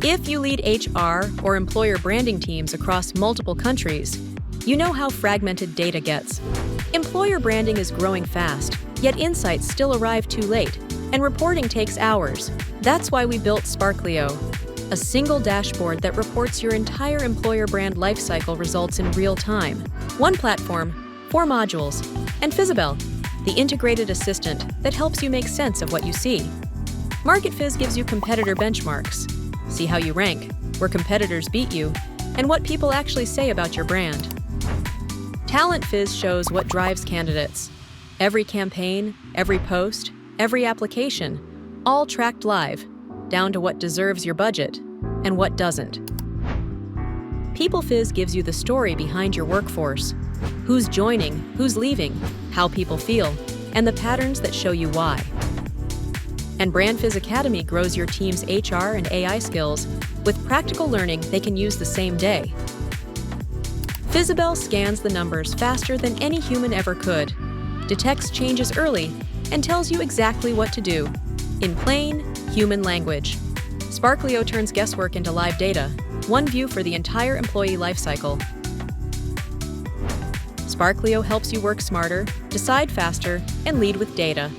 If you lead HR or employer branding teams across multiple countries, you know how fragmented data gets. Employer branding is growing fast, yet insights still arrive too late, and reporting takes hours. That's why we built Sparklio, a single dashboard that reports your entire employer brand lifecycle results in real time. One platform, 4 modules, and Fizzabel, the integrated assistant that helps you make sense of what you see. Brandfizz gives you competitor benchmarks. See how you rank, where competitors beat you, and what people actually say about your brand. Talentfizz shows what drives candidates. Every campaign, every post, every application, all tracked live, down to what deserves your budget and what doesn't. PeopleFizz gives you the story behind your workforce, who's joining, who's leaving, how people feel, and the patterns that show you why. And Brandfizz Academy grows your team's HR and AI skills with practical learning they can use the same day. Fizzabel scans the numbers faster than any human ever could, detects changes early, and tells you exactly what to do, in plain, human language. Sparklio turns guesswork into live data, one view for the entire employee lifecycle. Sparklio helps you work smarter, decide faster, and lead with data.